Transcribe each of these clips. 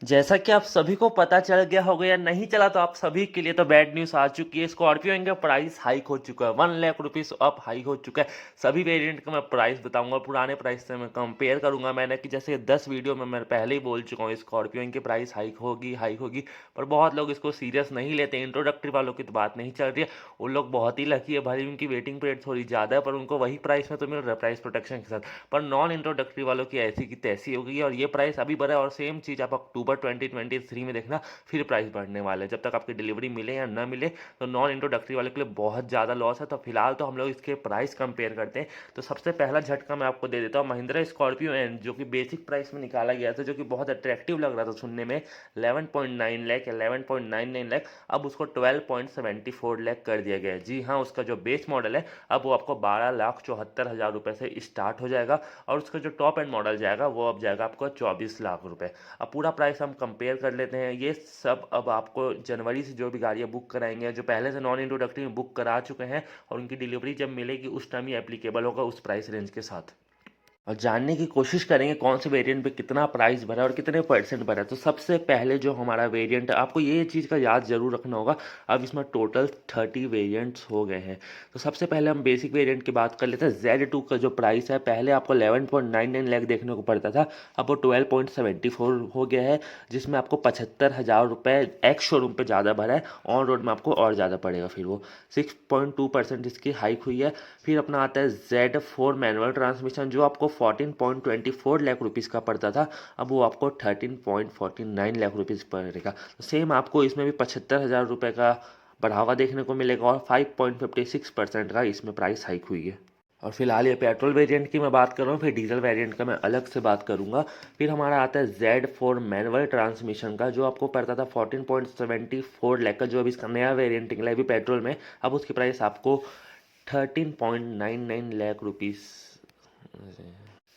जैसा कि आप सभी को पता चल गया होगा या नहीं चला तो आप सभी के लिए तो बैड न्यूज़ आ चुकी है। स्कॉर्पियो इनका प्राइस हाइक हो चुका है, 1 लाख रुपीज़ अप हाइक हो चुका है। सभी वेरिएंट का मैं प्राइस बताऊंगा, पुराने प्राइस से मैं कंपेयर करूंगा। मैंने कि जैसे 10 वीडियो में मैं पहले ही बोल चुका हूँ स्कॉर्पियो इनकी प्राइस हाइक होगी, पर बहुत लोग इसको सीरियस नहीं लेते। इंट्रोडक्टरी वालों की तो बात नहीं चल रही है, उन लोग बहुत ही लकी है, भले उनकी वेटिंग पीरियड थोड़ी ज़्यादा है पर उनको वही प्राइस में तो मिल रहा है प्राइस प्रोटेक्शन के साथ। पर नॉन इंट्रोडक्टरी वालों की ऐसी की तैसी हो गई है और ये प्राइस अभी बढ़ा है। और सेम चीज़ आप अक्टूबर 2023 में देखना, फिर प्राइस बढ़ने वाले हैं। जब तक आपकी डिलीवरी मिले या ना मिले तो नॉन इंट्रोडक्टरी वाले के लिए बहुत ज़्यादा लॉस है। तो फिलहाल तो हम लोग इसके प्राइस कंपेयर करते हैं। तो सबसे पहला झटका मैं आपको दे देता हूँ, महिंद्रा स्कॉर्पियो एन, जो कि बेसिक प्राइस में निकाला गया था, जो कि बहुत अट्रैक्टिव लग रहा था सुनने में, 11.9 लाख या 11.99 लाख, अब उसको 12.74 लाख कर दिया गया है। जी हाँ, उसका जो बेस मॉडल है अब वो आपको 12,74,000 रुपये से स्टार्ट हो जाएगा और उसका जो टॉप एंड मॉडल जाएगा वो अब जाएगा आपको 24 लाख रुपए। अब पूरा प्राइस हम कंपेयर कर लेते हैं। ये सब अब आपको जनवरी से जो भी गाड़ियाँ बुक कराएंगे, जो पहले से नॉन इंट्रोडक्टरी में बुक करा चुके हैं, और उनकी डिलीवरी जब मिलेगी उस टाइम ही एप्लीकेबल होगा उस प्राइस रेंज के साथ। और जानने की कोशिश करेंगे कौन से वेरिएंट पे कितना प्राइस भरा और कितने परसेंट भरा। तो सबसे पहले जो हमारा वेरिएंट है, आपको ये चीज़ का याद जरूर रखना होगा, अब इसमें टोटल 30 वेरिएंट्स हो गए हैं। तो सबसे पहले हम बेसिक वेरिएंट की बात कर लेते हैं। Z2 का जो प्राइस है, पहले आपको 11.99 लाख देखने को पड़ता था, अब वो 12.74 हो गया है, जिसमें आपको 75,000 रुपये एक्स शोरूम पे ज़्यादा भरा है, ऑन रोड में आपको और ज़्यादा पड़ेगा। फिर वो 6.2% इसकी हाइक हुई है। फिर अपना आता है Z4 मैनुअल ट्रांसमिशन, जो आपको 14.24 लाख रुपीज़ का पड़ता था, अब वो आपको 13.49 लाख रुपीज़ पड़ेगा। तो सेम आपको इसमें भी 75,000 रुपये का बढ़ावा देखने को मिलेगा और 5.56% का इसमें प्राइस हाइक हुई है। और फिलहाल ये पेट्रोल वेरिएंट की मैं बात कर रहा हूँ, फिर डीजल वेरिएंट का मैं अलग से बात करूँगा। फिर हमारा आता है Z4 मैनुअल ट्रांसमिशन का, जो आपको पड़ता था 14.74 लाख का, जो अभी इसका नया वेरिएंट निकला है अभी पेट्रोल में, अब उसकी प्राइस आपको 13.99 लाख रुपीज़,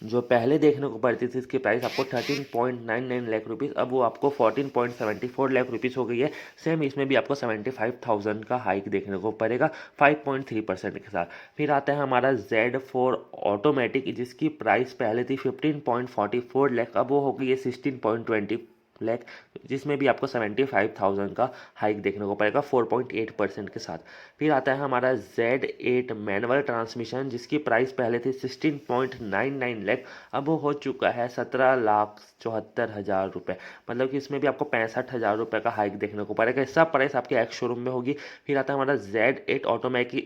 जो पहले देखने को पड़ती थी इसकी प्राइस आपको 13.99 लाख रुपीज़, अब वो आपको 14.74 लाख रुपीज़ हो गई है। सेम इसमें भी आपको 75,000 का हाइक देखने को पड़ेगा 5.3% के साथ। फिर आता है हमारा Z4 ऑटोमेटिक, जिसकी प्राइस पहले थी 15.44 लाख, अब वो हो गई है 16.20 लाख, जिसमें भी आपको 75,000 का हाइक देखने को पड़ेगा 4.8% के साथ। फिर आता है हमारा Z8 मैनुअल ट्रांसमिशन, जिसकी प्राइस पहले थी 16.99 लाख, अब वो हो चुका है 17,74,000 रुपये, मतलब कि इसमें भी आपको 65,000 रुपये का हाइक देखने को पड़ेगा। सब प्राइस आपके एक्स शोरूम में होगी। फिर आता है हमारा Z8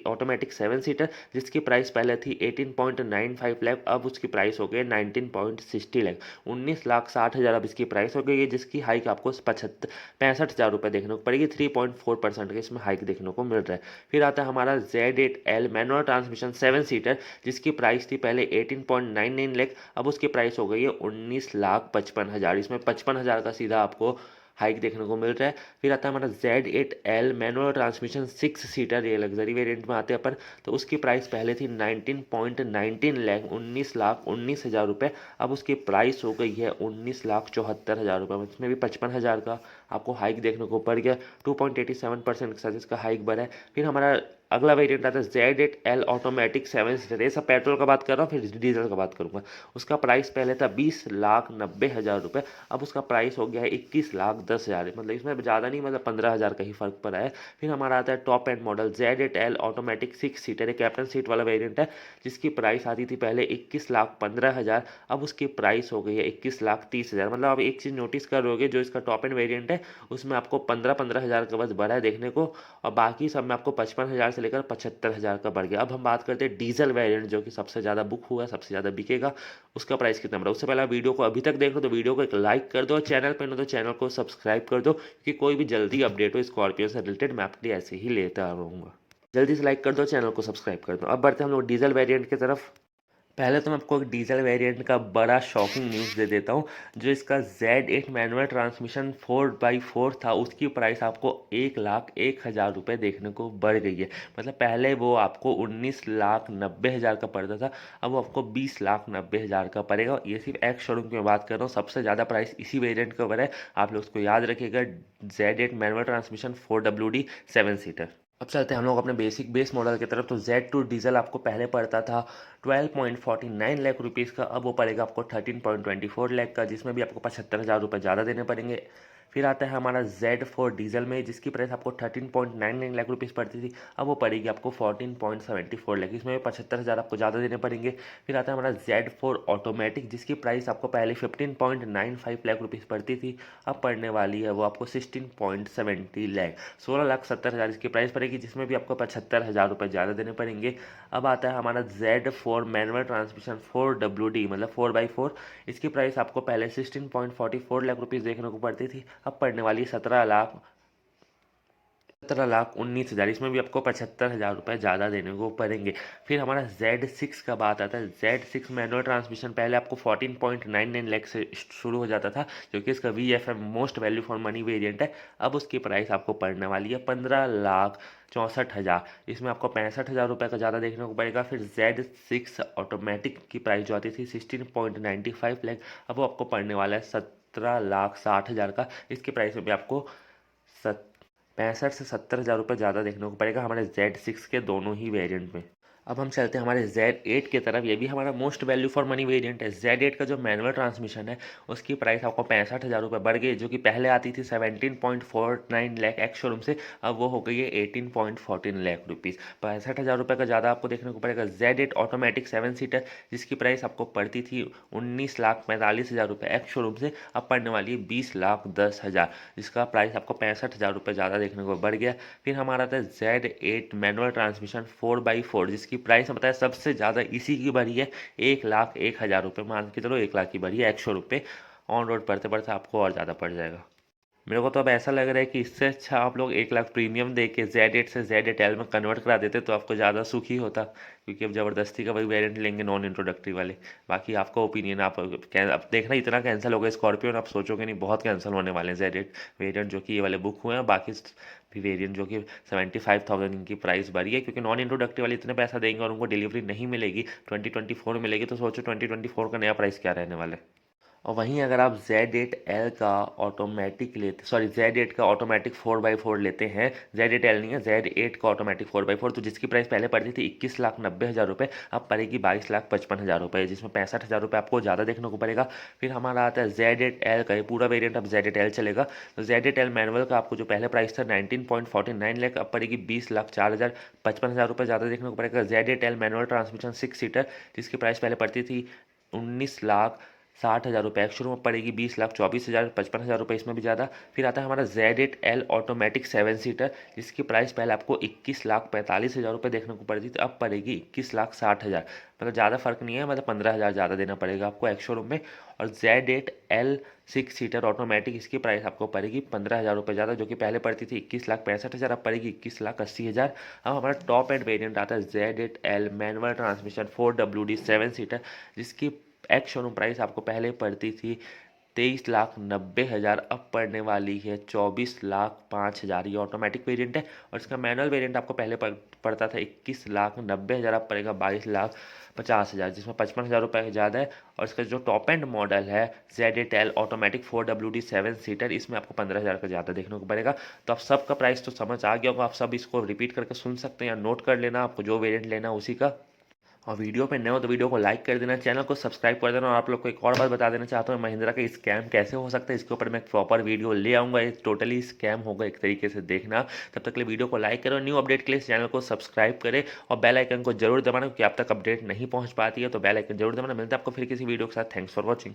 ऑटोमेटिक 7 सीटर, जिसकी प्राइस पहले थी 18.95 लाख, अब उसकी प्राइस हो गई 19.60 लाख, 19,60,000 अब इसकी प्राइस हो गई है, जिसकी हाइक आपको 65,000 रुपये देखने को पड़ेगी। 3.4% का इसमें हाइक देखने को मिल रहा है। फिर आता है हमारा Z8L मैनुअल ट्रांसमिशन 7 सीटर, जिसकी प्राइस थी पहले 18.99 लाख, अब उसकी प्राइस हो गई है 19,55,000, इसमें 55,000 का सीधा आपको हाइक देखने को मिल रहा है। फिर आता है हमारा Z8L मैनुअल ट्रांसमिशन 6 सीटर, ये लग्जरी वेरिएंट में आते हैं अपन, तो उसकी प्राइस पहले थी 19.19 लाख, 19,19,000 रुपये, अब उसकी प्राइस हो गई है 19,74,000 रुपये, इसमें भी 55,000 का आपको हाइक देखने को पड़ गया। 2.87% के साथ इसका हाइक बढ़ा है। फिर हमारा अगला वेरिएंट आता है Z8L ऑटोमेटिक 7 सीटर, ये सब पेट्रोल का बात कर रहा हूँ, फिर डीजल का बात करूँगा। उसका प्राइस पहले था 20,90,000 रुपये, अब उसका प्राइस हो गया है 21,10,000, मतलब इसमें ज़्यादा नहीं, मतलब 15,000 का ही फर्क पड़ा है। फिर हमारा आता है top and model Z8L automatic 6 seater, एक कैप्टन सीट वाला वेरिएंट है, जिसकी प्राइस आती थी पहले 21,15,000, अब उसकी प्राइस हो गई है 21,30,000। मतलब आप एक चीज़ नोटिस करोगे, जो इसका टॉप एंड वेरिएंट है उसमें आपको 15,000 का बस बढ़ा है देखने को, और बाकी सब में आपको 55,000 से लेकर 75,000 का बढ़ गया। अब हम बात करते हैं डीजल वेरिएंट, जो कि सबसे ज़्यादा बुक हुआ है, सबसे ज़्यादा बिकेगा, उसका प्राइस कितना बढ़ा। उससे पहले वीडियो को अभी तक देख लो तो वीडियो को एक लाइक कर दो, चैनल पर न तो चैनल को सब्सक्राइब कर दो, क्योंकि कोई भी जल्दी अपडेट हो स्कॉर्पियो से रिलेटेड मैं आपके लिए ऐसे ही लेता रहूँगा। जल्दी से लाइक कर दो, चैनल को सब्सक्राइब कर दो। अब बढ़ते हैं हम लोग डीजल वेरिएंट की तरफ। पहले तो मैं आपको एक डीजल वेरिएंट का बड़ा शॉकिंग न्यूज़ दे देता हूँ। जो इसका Z8 मैनुअल ट्रांसमिशन 4x4 था, उसकी प्राइस आपको 1,01,000 रुपये देखने को बढ़ गई है। मतलब पहले वो आपको 19,90,000 का पड़ता था, अब वो आपको 20,90,000 का पड़ेगा। ये सिर्फ एक्स शोरूम की मैं बात कर रहा हूँ, सबसे ज़्यादा प्राइस इसी वेरिएंट का बढ़ा है। आप लोग उसको याद रखिएगा, Z8 manual transmission 4WD 7 seater. अब चलते हैं हम लोग अपने बेस मॉडल की तरफ। तो Z2 डीजल आपको पहले पड़ता था 12.49 लाख रुपीज़ का, अब वो पड़ेगा आपको 13.24 लाख का, जिसमें भी आपको 75,000 रुपये ज़्यादा देने पड़ेंगे। फिर आता है हमारा Z4 डीजल में, जिसकी प्राइस आपको 13.99 लाख रुपीज़ पड़ती थी, अब वो पड़ेगी आपको 14.74 लाख, इसमें भी 75,000 आपको ज़्यादा देने पड़ेंगे। फिर आता है हमारा Z4 ऑटोमेटिक, जिसकी प्राइस आपको पहले 15.95 लाख रुपीज़ पड़ती थी, अब पड़ने वाली है वो आपको 16.70 लाख, 16,70,000 इसकी प्राइस पड़ेगी, जिसमें भी आपको 75,000 रुपये ज़्यादा देने पड़ेंगे। अब आता है हमारा Z4 मैनुअल ट्रांसमिशन 4WD मतलब 4x4, इसकी प्राइस आपको पहले 16.44 लाख रुपीज़ देखने को पड़ती थी, अब पड़ने वाली 17,19,000, इसमें भी आपको 75,000 रुपये ज़्यादा देने को पड़ेंगे। फिर हमारा Z6 का बात आता है। Z6 मैनुअल ट्रांसमिशन पहले आपको 14.99 लाख से शुरू हो जाता था, जो कि इसका VFM most value for money variant है। अब उसकी प्राइस आपको पड़ने वाली है 15,64,000, इसमें आपको 65,000 रुपये का ज़्यादा देखने को पड़ेगा। फिर Z6 ऑटोमेटिक की प्राइस जो आती थी 16.95 लाख, अब वो आपको पड़ने वाला है 17,60,000 का, इसकी प्राइस में भी आपको 65 से 70,000 रुपये ज़्यादा देखने को पड़ेगा हमारे Z6 के दोनों ही वेरिएंट में। अब हम चलते हैं हमारे Z8 की तरफ। ये भी हमारा most value for money variant है। Z8 का जो मैनुअल ट्रांसमिशन है उसकी प्राइस आपको 65,000 रुपये बढ़ गई, जो कि पहले आती थी 17.49 लाख एक्स शोरूम से, अब वो हो गई है 18.14 लाख रुपीज़, 65,000 रुपये का ज़्यादा आपको देखने को पड़ेगा। Z8 ऑटोमेटिक 7 सीटर, जिसकी प्राइस आपको पड़ती थी 19,45,000 रुपये एक्स शोरूम से, अब पड़ने वाली है 20,10,000, जिसका प्राइस आपको 65,000 रुपये ज़्यादा देखने को बढ़ गया। फिर हमारा था Z8 मैनुअल ट्रांसमिशन 4x4, जिसकी प्राइस बताया सबसे ज़्यादा इसी की बढ़ी है 1,01,000 रुपये, मान के चलो 1 लाख की बढ़ी है, 100 रुपये ऑन रोड पढ़ते पढ़ते आपको और ज़्यादा पड़ जाएगा। मेरे को तो अब ऐसा लग रहा है कि इससे अच्छा आप लोग 1 लाख प्रीमियम दे के Z8 से Z8L में कन्वर्ट करा देते तो आपको ज़्यादा सुखी होता, क्योंकि अब ज़बरदस्ती का वही वेरिएंट लेंगे नॉन इंट्रोडक्टरी वाले। बाकी आपका ओपिनियन, आप अब देखना इतना कैंसिल हो गया स्कॉर्पियो, आप सोचोगे नहीं बहुत कैंसिल होने वाले हैं Z8 वेरियंट, जो कि ये वाले बुक हुए हैं। बाकी भी वेरिएंट जो कि 75,000 इनकी प्राइस बढ़ी है, क्योंकि नॉन इंट्रोडक्टरी वाले इतने पैसा देंगे और उनको डिलीवरी नहीं मिलेगी, 2024 में मिलेगी, तो सोचो 2024 का नया प्राइस क्या रहने वाला है। और वहीं अगर आप Z8L का ऑटोमेटिक लेते, सॉरी Z8 का ऑटोमेटिक 4x4 लेते हैं, Z8L नहीं है, Z8 का ऑटोमेटिक 4x4, तो जिसकी प्राइस पहले पड़ती थी 21,90,000 रुपये, अब पड़ेगी 22,55,000 रुपये, जिसमें 65,000 रुपये आपको ज़्यादा देखने को पड़ेगा। फिर हमारा आता है Z8L का, ये पूरा वेरिएंट अब Z8L चलेगा। तो Z8L मैनुअल का आपको जो पहले प्राइस था 19.49 लाख, अब पड़ेगी 20,04,55,000 रुपये ज़्यादा देखने को पड़ेगा। Z8L मैनुअल ट्रांसमिशन 6 सीटर, जिसकी प्राइस पहले पड़ती थी 19,60,000 रुपये, एक्स में पड़ेगी 20,24,000, 55,000 रुपये, इसमें भी ज़्यादा। फिर आता है हमारा Z8L ऑटोमेटिक 7 सीटर, जिसकी प्राइस पहले आपको 21,45,000 रुपये देखने को पड़ती थी, अब पड़ेगी 21,60,000, मतलब ज़्यादा फर्क नहीं है, मतलब 15,000 ज़्यादा देना पड़ेगा आपको एक्स शोरूम में। और Z8L 6 सीटर ऑटोमेटिक, इसकी प्राइस आपको पड़ेगी 15,000 रुपये ज़्यादा, जो कि पहले पड़ती थी 21,65,000, अब पड़ेगी 21,80,000। अब हमारा टॉप एंड वेरिएंट आता है Z8L manual transmission 4WD 7 seater, जिसकी एक्स शोरूम प्राइस आपको पहले पड़ती थी 23,90,000, अब पड़ने वाली है 24,05,000। ये ऑटोमेटिक वेरिएंट है। और इसका मैनुअल वेरिएंट आपको पहले पड़ता था 21,90,000, अब पड़ेगा 22,50,000, जिसमें 55,000 रुपये ज़्यादा है। और इसका जो टॉप एंड मॉडल है Z8L ऑटोमेटिक 4WD 7 सीटर, इसमें आपको 15,000 का ज़्यादा देखने को पड़ेगा। तो आप सबका प्राइस तो समझ आ गया होगा, आप सब इसको रिपीट करके सुन सकते हैं या नोट कर लेना आपको जो वेरिएंट लेना उसी का। और वीडियो पे नए हो तो वीडियो को लाइक कर देना, चैनल को सब्सक्राइब कर देना। और आप लोग को एक और बात बता देना चाहता हूँ, महिंद्रा का स्कैम कैसे हो सकता है, इसके ऊपर मैं एक प्रॉपर वीडियो ले आऊँगा। ये टोटली स्कैम होगा एक तरीके से, देखना। तब तक के लिए वीडियो को लाइक करो, न्यू अपडेट के लिए चैनल को सब्सक्राइब करें और बेल आइकन को जरूर दबाना, क्योंकि आप तक अपडेट नहीं पहुँच पाती है, तो बेल आइकन जरूर दबाना। मिलता है आपको फिर किसी वीडियो के साथ। Thanks for watching.